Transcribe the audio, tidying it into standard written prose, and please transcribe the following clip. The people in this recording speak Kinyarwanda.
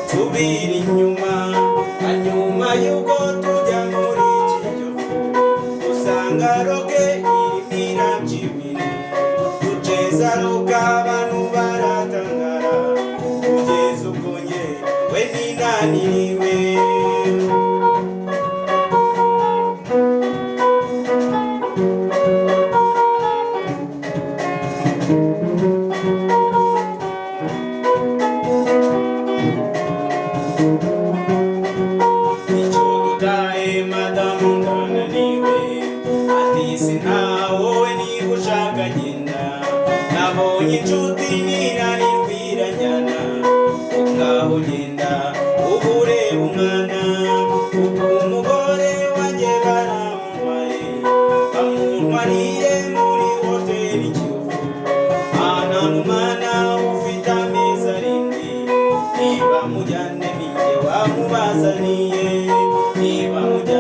tubira inyuma hanyuma yuko tujya muri iki gihugu usanga roge irimira by'ibintu kugeza roga abantu baratangara kugeza ubwo nge we ninaniriwe wowe niba ushaka genda nabonye inshuti ninanirwiranyana ukaho ugenda uba ureba umwana uko umugore wanjye baramutwaye bamutwariye muri hoteli Kiyovu ana n'umwana ufite amezi arindwi niba mujyane ninjye wamubazaniye niba mujyane